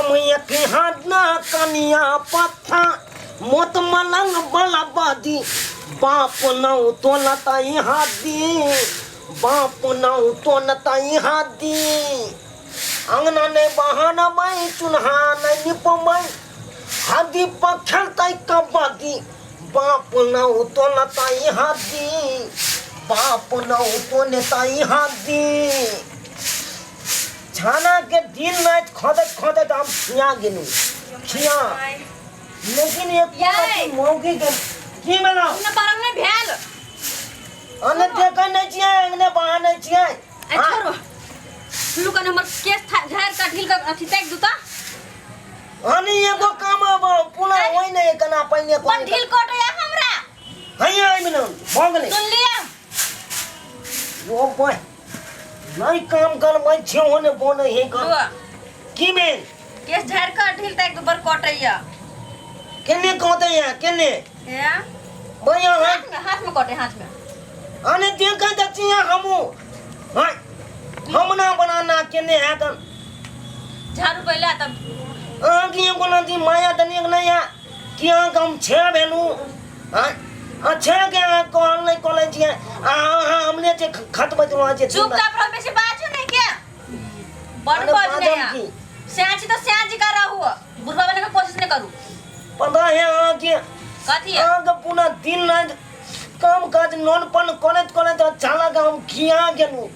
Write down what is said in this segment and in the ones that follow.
हम एक हाथ ना कनिया पत्था मोत मलंग बलबादी बाप नौ तो नताई हादी बाप नौ तो नताई हादी अंगना ने बहाना बाई चुनहा नहीं निपमाई हादी पखेल ताई कबादी बाप नौ तो नताई हादी बाप नौ तो नेताई हादी छाना के दिन में खोदत खोदत हम खिया गिनी खिया लेकिन एक मौके के की मना न परम ने भेल अने देखा नहीं चाहिए ने बहा नहीं चाहिए छोरो लुका नंबर केस था झार का ढील का अथी तक दूता अने एगो काम अब पुना होई नहीं कना पहले को पण ढील कोट या हमरा हैया आई मिलन भोगले सुन लिया वो बॉय नहीं काम कर मैं छे होने बोने हे कर की में केस झार का ढील तक बर कोटैया केने कोते या केने या भैया हाथ में कोटे हाथ में अने देखा दचिया हमू हाय हम ना बनाना केने है कर झाड़ू पहले तब आगे कोना दी माया तनी नहीं है किया कम छे भेलू हां अच्छा के कॉल नहीं कॉलेज है हमने जे खत बजवा जे चुपचाप रहो बेसी बाजू नहीं क्या बड़ बात नहीं है स्याची तो स्याची का रहू बुढ़वा बनने की कोशिश नहीं करू पता है आगे कथी है आगे पूरा दिन रात काम काज नॉनपन कॉलेज कॉलेज अच्छा लगा हम किया गेलू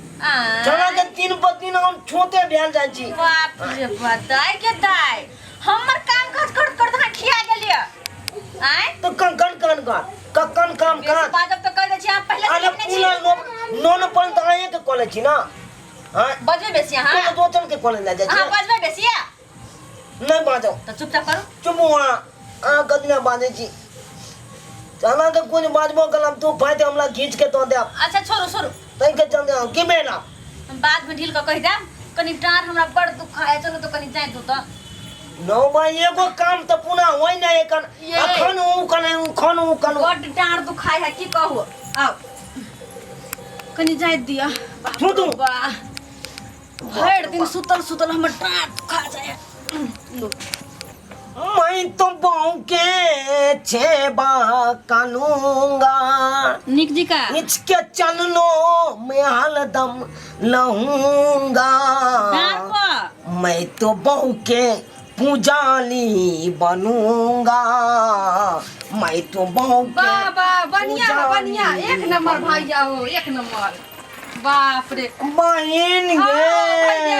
चला के 3 पर 3 हम छोटे भेल जाय छी बाप रे बताय के दाय हमर काम काज कर त खिया गेलिए आय तो कन काम का बाजब तो कह दे छी आप पहले अरे पूरा नॉनपन त आए के कॉलेज छी ना हां बजबे बेसी हां तो दो चल के कॉलेज ले जाय छी हां बजबे बेसी नहीं बाजो तो चुपचाप करो चुप हुआ कदना बाजे छी चला के कोई बाजबो कलम तू फायदे हमला खींच के तो दे अच्छा छोरो तई के चल दे की बेला बाद में ढील का कह दे कनी डार हमरा बड़ दुखाए चलो तो कनी जाए तो नो भाई एगो काम त पुना होई ना एकन अखन ऊ कन बड़ डार दुखाए है की कहू आओ कनी जाए दिया छोटू भर दिन सुतल हमर डार दुखा जाए मैं तो बाँके छेबा कानूंगा निक जी का इसके चलनो मैं हलदम लहूंगा मैं तो बहू के पुजाली बनूंगा मैं तो बहू के बढ़िया एक नंबर भाई आओ एक नंबर बाप रे बहिन गे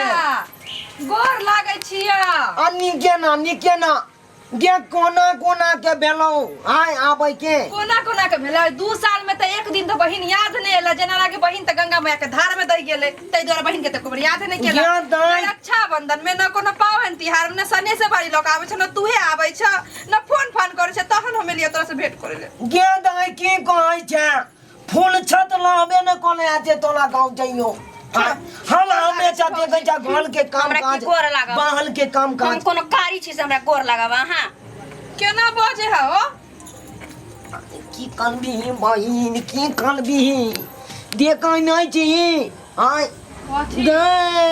गोर लागे छिया निके ना गे कोना के भेलौ आय आबै के कोना के भेलै 2 साल में त एक दिन तो बहिन याद नहीं एला जना लागे बहिन त गंगा मैया के धार में दई गेले तै द्वारा बहिन के त कोबर याद नहीं केला रक्षाबंधन में न कोनो पावन तिहार में सने से बारी लोग आबै छ न तूहे आबै छ न फोन करे छ तहन हम लिए तोरा से भेंट करे ले गे दाई की कहै छ फूल छत लाबे न कोले आते तोला गांव जइयो हम हमें चाहते कि जा घर के काम काज बाहर के काम काज हम कोनो कारी छी से हमरा गोर लगावा हां केना बजे हो की कलबी बहिन की कलबी देखै नहीं छी हाय गे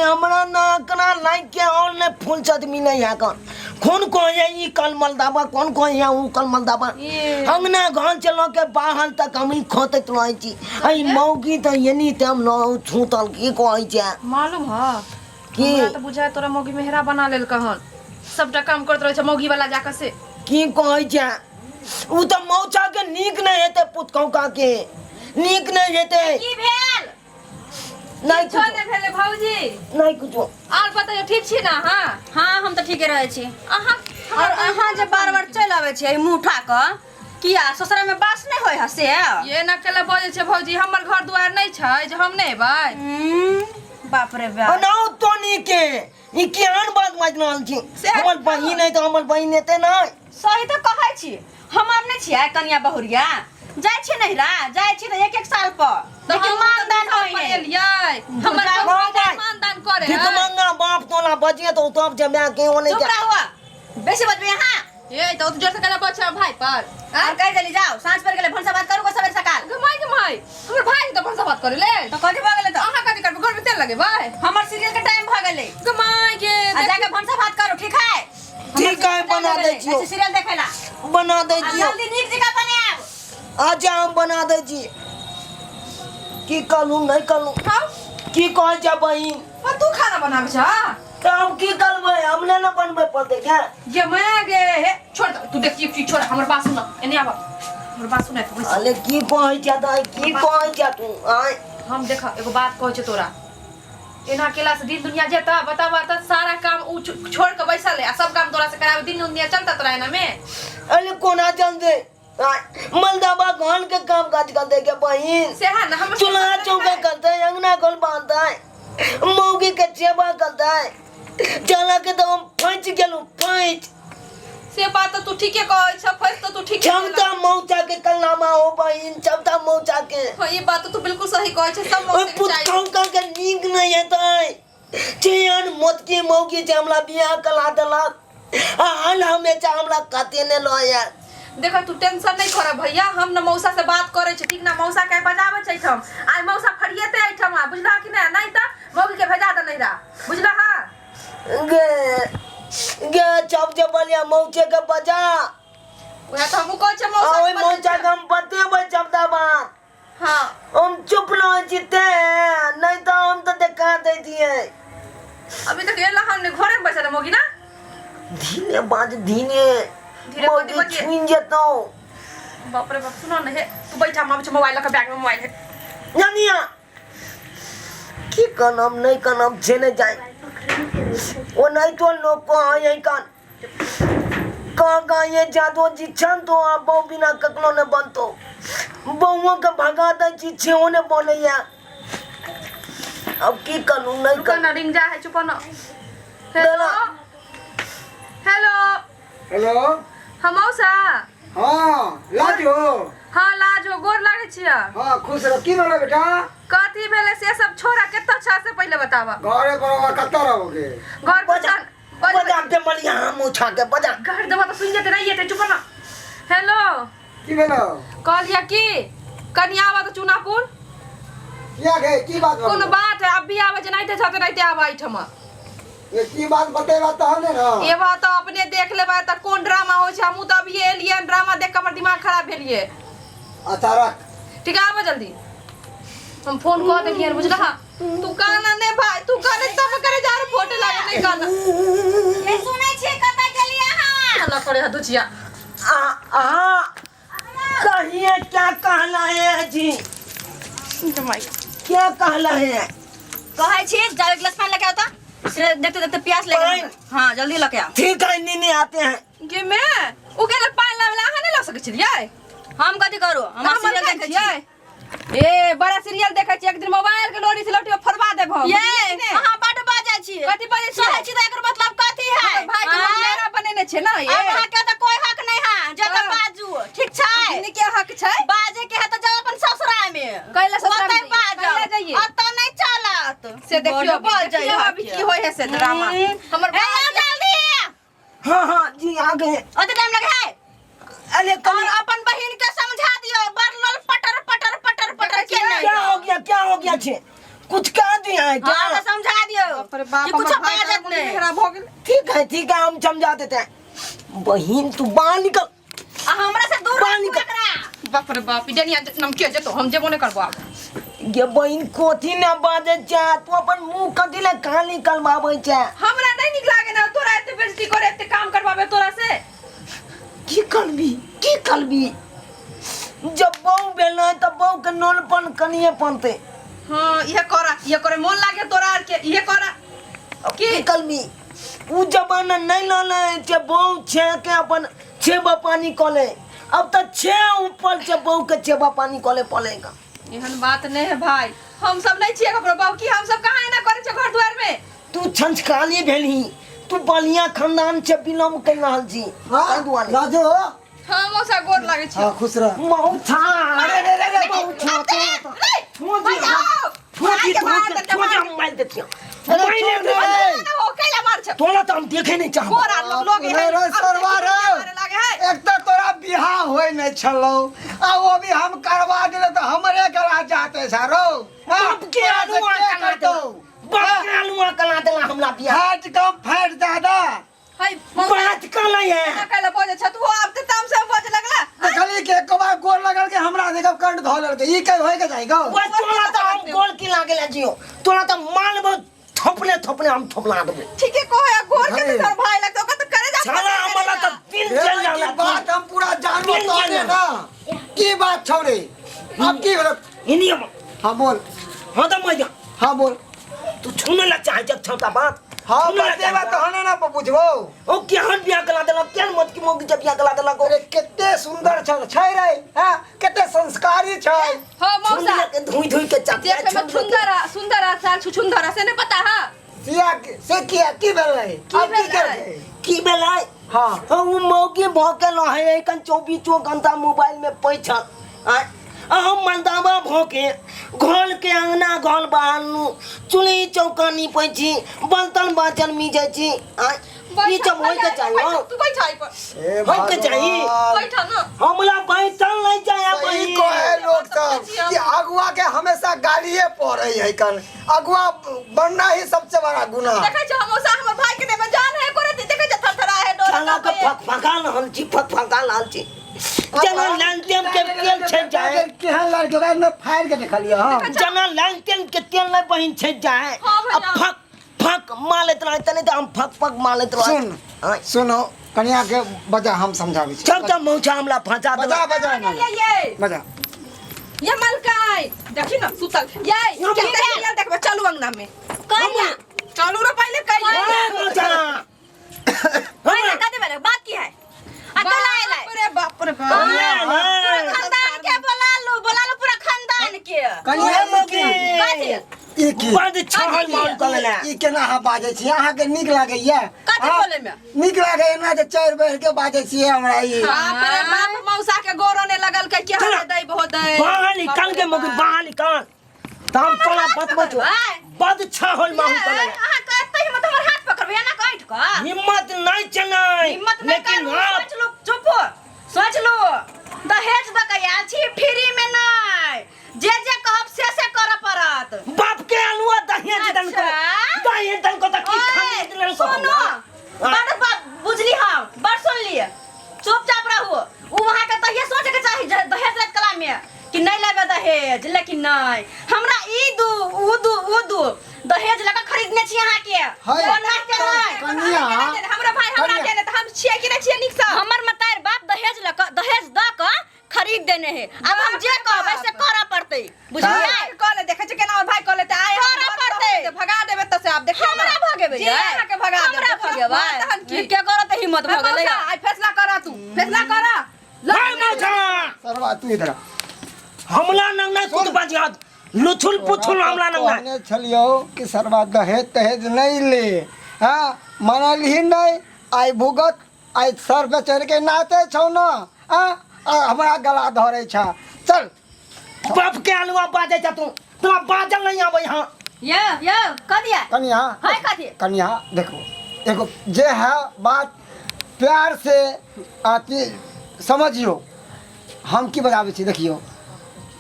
हमरा ना कना लाइक के और ने फूल छत मिले या कन कौन को है ई कलमल दाबा कौन को है ऊ कलमल दाबा हमने घर चलो के बाहर तक हम ही खोतत रही छी आई मौगी त यनी तम न छूतल की कहै छै मालूम ह की हमरा त बुझाय तोरा मौगी मेहरा बना लेल कहन सबटा काम करत रहे छ मौगी वाला जाके से की कहै छै ऊ त मौचा के नीक नहीं हेते पुतकौका के नीक नहीं हेते की भेल नहीं छोने भेले भौजी नहीं कुछो आर बताइयो ठीक छी ना हां हां हम त ठीके रहै छी अहाँ जे बार चल आबै छै मुंह उठा क किया ससुरा में बास नहीं होय हसे ये न केले बजे छै भौजी हमर घर दुआर नहीं छै जे हम नहीं एबै बाप रे बाप बनाओ तोनी के ई केहन बात बाज रहल छी हमर बहिन है त हमर बहिन हेते नहीं सही तो कहै छी हमर नहीं छियै कन्या बहुरिया जाय छी नहिरा जाय छी त एक साल पर लेकिन मानदान होय एलियै हमर मानदान करे ठीक मंगा बाप तोला बजिए तो तब जे मैं के ओने चुप रहो बेसी बजबे हां ए तो जोर से कला बच्चा भाई पर और कह देली जाओ सांझ पर गेले भनसा बात करू को सवेर सकाल गमाई हमर भाई त बरसा बात करे ले तो कथी भ गेलै त आहा कथी करबे घर में तेल लगे भाई हमर सीरियल के टाइम भ गेलै गमाई के आ जाके भंसा भात करो ठीक है ठीक है बना दे छियो अच्छा सीरियल देखेला बना दे आ छियो जल्दी नीक जगह बनाब आजा हम बना दे छी की कलू नहीं कलू हां की कह जा बहिन पर तू खाना बनाबे छ तो हम की करबे हमने न बनबे पड़ते क्या ये मैं गे हे छोड़ दे तू देख की छोड़ हमर बात सुन एने आब हमर बात सुन अरे की कह जा दाई की कह जा तू आय हम देख एगो बात कह छ तोरा एना अकेला से दिन दुनिया जेता बतावा त सारा काम उ छोड़ के बैसल है आ सब काम तोरा से करावे दिन दुनिया चलता तोरा एना में अरे कोना चल दे मलदाबा घन के काम काज कर दे के बहिन से है ना हम चूल्हा चौका करता है अंगना खोल बांधता है मौगी के सेवा करता है चला के तो हम फंच गेलू फंच से बात तो तू ठीके कहै छ फस तो तू ठीके क्षमता मौचा के कलनामा हो बहिन क्षमता मौचा के हां ये बात तो तू बिल्कुल सही कहै छ सब ओए मौके चाहिए पुतौका के नीक नहीं हेतै चेन मत के मौगी से हमरा बियाह कला देलक आ हाल हमेशा हमरा कते ने लया देखा तू टेंशन नहीं कर भैया हम न मौसा से बात करे छ ठीक ना मौसा के बजावे छै हम आई मौसा फड़िएते आई हम बुझला कि ना नहीं त मौगी के भेजा दे नहीं रा बुझला हां गे गे चप जे बलिया मौचे के बजा ओया तो हम कहै छ मौसा ओए मौचा के हम बतेबै चपदा बात हां हम चुप न जीते नहीं तो हम तो दिखा दे दिए अभी तक एला हमने घरे में बैठल मौगी ना धीरे बाज धीरे धीरे बोल दी बच्चे छुइन जेतो बाप रे बाप सुनो न हे तू बैठा हम मोबाइल का बैग में मोबाइल है जानिया की कनम नहीं कनम छेने जाए वो नहीं तो लोग को यही कान का ये जादू जी छन तो आप बहु बिना ककलो ने बनतो बहुओं के भगा दे जी छेओ ने बोले या अब की करूं नहीं रुको ना रिंग जा है चुप ना हेलो हेलो हेलो हम मौसा हाँ लाजो हां लाज हो गोर लागे छिया हाँ खुश रह की बोले बेटा कथी भेले से सब छोरा केतो छा से पहले बतावा घरे पर कत्ता रहोगे घर बजा पर बजा के मलिया हम उठा के बजा घर जब तो सुन जेते नहीं येते चुप ना हेलो की भेलो कहलिया की कन्या आवा तो चुनापुर क्या के की बात कोन बोलो बात है अब भी आवे जनाइते छते रहते आवा इठमा ये की बात बतेबा तो हमने ना ये बात तो अपने देख लेबा त कोन ड्रामा हो छ हम त अभी एलियन ड्रामा देख के हमर दिमाग खराब भेलिए अच्छा रख ठीक है आवा जल्दी हम फोन कर देलिए बुझला तू काना ने भाई तू करे तब करे जा रे फोटो लागे नहीं काना ये सुनै छी कतै गेलियै अहाँ हल्ला करे है दुचिया आ कहिए क्या कहना है जी क्या कहना है कहै छी जाओ एक गिलास पानी लेके आओ त देखते देखते प्यास लगे पानी? हां जल्दी लेके आओ ठीक है नीने आते हैं के मैं उ के पानी लावला अहाँ नहीं ला सकै छियै हम कथी करू हम हम सीरियल देखे देखै छियै छी ए बड़ा सीरियल देखे छी एक दिन मोबाइल के लोरी से लोटी फरवा देब हम ये अहाँ बड बाजै छी कथी बाजै छी? कहै छी त एकर मतलब कथी है भाई के मेरा बनेने छै ना ये अहाँ के त कोई हक नहीं है जे त बाजू ठीक छै इन्हीं के हक छै बाजे के है त जाओ अपन ससुराल में कैला ससुराल में? ओतै बाजो कैला जाइए? अत नहीं चलत से देखियो बड बाजै देखियो है अभी की होय है से ड्रामा हमर ए आओ जल्दी हाँ हाँ जी आ गए ओते टाइम लगे है अरे और अपन बहिन के समझा दियो बरलल पटर पटर पटर पटर के नहीं क्या हो गया छे कुछ कह दिया है क्या हां समझा दियो अरे बाप कि कुछ हमर भाई बाजत का नहीं खराब हो गेल ठीक है हम समझा देते हैं बहिन तू बाहर निकल आ हमरा से दूर पानी रख का- एकरा बाप रे बाप इडनिया नम के जतो हम जेबो नहीं करबो आब ये बहिन कोथी न बाजे छे तू अपन मुंह कथी ले कहां निकलवाबै छे हमरा नहीं निक लागे ना तोरा एते बेइज्जती करे एते काम करवाबे तोरा से की करबी जब बहू भेलै त बहू के नोनपन कनिए पनते हां ये करे मन लागे तोरा आर के ये करा की करबी उ जमाना नहीं लाले जे बहू छे के अपन छेबा पानी कले अब त छे ऊपर से बहू के छेबा पानी कले पलेगा एहन बात नहीं है भाई हम सब नहीं छिए ककरो बाबू की हम सब कहां ना करे छ घर द्वार में तू छंचकाली भेली तू बलिया खानदान से बिलोंग कर रहल छी हाँ दुआरे लाजो हां मौसा गोर लागे छी हाँ खुश रह मौथा अरे मौथा मोबाइल देती हो कैला मार छ तोला तो हम देखे नहीं चाहब गोर आर लोग रे सरवार लागे है एक तो तोरा बिहार होय नहीं छलो आ वो भी हम करवा दिले तो हमरे गला जाते सारो बाप के अनुआ कला दो बाप के अनुआ कला देला हमरा बियाह हाथ कम फैट ज्यादा हाय बात कला है कहले बोझे छ तू अब त तम से बोझ लगला देखली के कबा गोल लगल के हमरा देखब कंठ धोल के ई के होय के जाई गो वो तोला तो हम गोल की लागेला जियो तोला तो मान बो थपने हम थपला देबे ठीक है कोया गोर के तो भाई लगतो का तो करे जा साला हमला तो दिन चल जाला बात हम पूरा जानो तो ना की बात छोड़े अब की बोल इनी हां बोल हां तो मजा हां बोल तू छूने लग चाहे जब छोटा बात हां बते बात तो हने ना बुझबो ओ केहन बियाह कला देला केन मत की मोग जब बियाह कला देला को अरे कितने सुंदर छै रे हां कितने संस्कारी छै हो मौसा के धुई के चाटिया देखे में सुंदर साल छुछुंदर से ने पता है सिया से किया की भेलै अब की कर की बेलाई हां वो मौके भौके लहे कन 24 घंटा मोबाइल में पैसा हम मंदावा भौके घोल के अंगना घोल बानु चुली चौकानी पैची बंतन बाचन मिजे छी ई जब होय के चाहिए तू बैठ आई पर होय के चाहिए बैठ ना हमला बैठल नहीं जाया ई कोहे लोग सब कि अगुआ के हमेशा गालिए पड़े है कन अगुआ बनना ही सबसे बड़ा गुनाह देखे छ मौसा हमर भाई के में जान है करे देखे छ थरथरा है डोरा खाना के फकाल हम छी फकाल हाल छी जना लालटेन के तेल छे जाए केहन लड़के का न फायर के देखलियो हां जना लालटेन के तेल नहीं बहिन छे जाए अब फक मालत रहे तने तो हम फक मालत रहे सुन सुनो कन्या के बजा हम समझाबी छी सब तो मौछा हमला फंसा दे बजा ये बजा ये मलकाई देखी ना सुतल ये क्या देखबे चलू अंगना में कहिया चलू रे पहले कहिया मौछा होय ना कदे बेरे बात की है अकेला आइला अरे बाप रे बाप पूरा खानदान के बुला लो पूरा खानदान के कन्या मोगी काजी ई की बड़ छहल मार कलेला ई केना हा बाजे छी अहाँ के नीक लागे या काजी बोले में नीक लागे ना जे चार बैठ के बाजे छी हमरा ई बाप रे बाप मौसा के गोरो ने लगल के क्या है दई बहुत दई बाहर निकल के मोगी बाहर निकल तम तोला बतबो बड़ छहल मार कलेला हां कहते हिम्मत हमर हाथ पकड़बे ना काट का हिम्मत नहीं चलाई हिम्मत नहीं लेकिन कर सोच लो चुप सोच लो दहेज द कया छी फ्री में नहीं जे कहब से कर परत बाप के अनुआ दहेज दन को तक की खाने दिले सुनो बड़ बात बुझली हम बड़ सुन लिए चुपचाप रहो उ वहां के तहिए सोचे के चाही दहेज लेत कला में कि नहीं लेबे दहेज लेकिन नहीं हमरा ऊ दू दहेज लगा खरीदने छी यहां के कन्या हमरा भाई हमरा देने त हम छिए कि नहीं छिए निक से हमर मतार बाप दहेज द क खरीद देने है अब हम जे कहब ऐसे करा पड़ते बुझलिए कहले देखे छ केना भाई कहले त आए करा पड़ते भगा देबे त से आप देखिए हमरा भगेबे जे अहाँ के भगा देबे हमरा भगेबे तहन की के करत हिम्मत भगले आई फैसला करा तू फैसला करा नहीं मौछा सरवा तू इधर हमला नंगना खुद बाजियात लुथुल पुथुल हमला नंगना कहने छलियो कि सरवा दहेज तहेज नहीं ले हां मानल ही नहीं आई भुगत आई सर पे चढ़ के नाचे छौ ना हां हमरा गला धरे छ चल बाप के अनुआ बाजे छ तू तोरा बाजल नहीं आबै हां ये क दिया कन्या हाय कथी कन्या देखो एगो जे है बात प्यार से आती समझियो हम की बताबै छी देखियो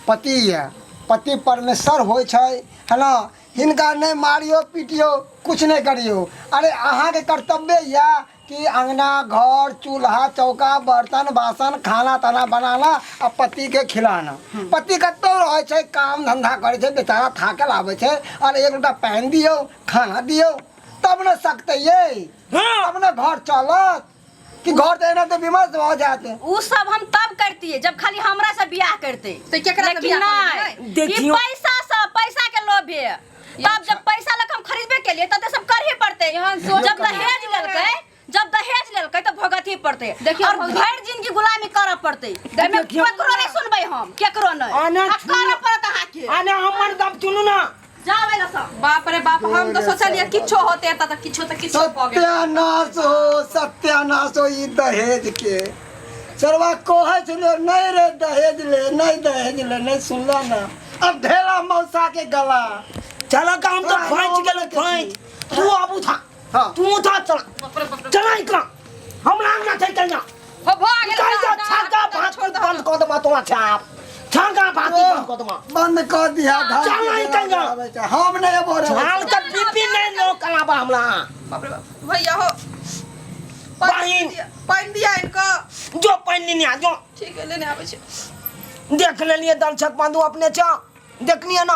पति है पति परमेश्वर होय छै है ना हिनका नहीं मारियो पीटियो कुछ नहीं करियो अरे अहाँ के कर्तव्य या कि अंगना घर चूल्हा चौका बर्तन बासन खाना ताना बनाना और पति के खिलाना पति कतो रहे छै काम धंधा करे छै बेचारा थाकल आवे छै और एक लोटा पानी दियो खाना दियो तब न सकते ये तब न घर चलत कि घर देना तो बीमार हो जाते उ सब हम तब करती है जब खाली हमरा से बियाह करते तो केकरा से बियाह नहीं देखियो। ये पैसा के लोभ है तब जब पैसा लक हम खरीदबे के लिए तब सब कर ही पड़ते जब दहेज लेलकै तो भगत ही पड़ते और भर जिंदगी गुलामी करऽ पड़ते केकरो नहीं सुनबै हम केकरो नहीं करऽ पड़त अहाँ के आने हमर दम सुनु ना जावे ल सब बाप रे बाप हम तो सोचलिए किछो होते त किछो प गेल सत्यानाश हो ई दहेज के सरवा कोहे छले नहीं रे दहेज ले नहीं सुनला ना अब ढेला मौसा के गला चला का हम तो फांच गेल फांच तू अब उठा हां तू उठा चला चला इकरा हमरा ना छै कन्या हो गेल कैसा छक्का कर दमा तो छाप छागा भाती बंद कर दमा बंद कर दिया चल नहीं कहियो हम नहीं बोल छाल का बीपी नहीं लो कलाबा हमला बाप रे बाप भैया हो बहिन। पानी दिया इनको जो पानी नहीं आ जो ठीक है लेने आवे छे देख ले लिए दल छक बांधू अपने चा देखनी है ना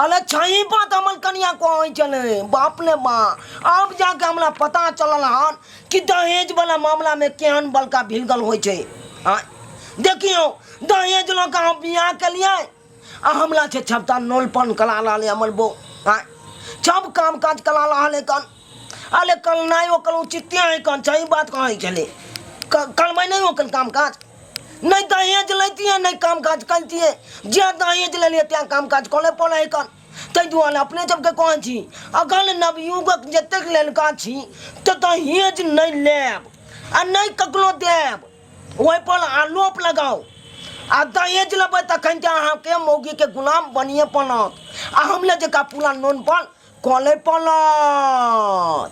अले छई बात अमल कनिया को होई चले बाप ने माँ अब जाके हमला पता चलल हन कि दहेज वाला मामला में केहन बलका भिलगल होई छे हाँ देखियो दहेज लोग का बियाह के लिए आ हमला छे छपता नोलपन कला लाले अमल बो हाँ सब काम काज कला लाले कन अले कल नहीं वो कल चित्तिया है कन छई बात कहाँ चले कल मैं नहीं वो कल काम काज नहीं दहेज लेती है नहीं काम काज करती है जे दहेज ले लेते हैं काम काज कोले पड़े कर तै दुआरे अपने जब के कौन छी अगल नवयुगक जतेक लड़का छी तो दहेज नहीं लेब आ नहीं ककरो देब ओहि पर आलोप लगाओ आ दहेज लेबै तखन जे अहाँके मौगी के गुलाम बनिए पड़त आ हमले जका पूरा नोन पर कोले पड़त।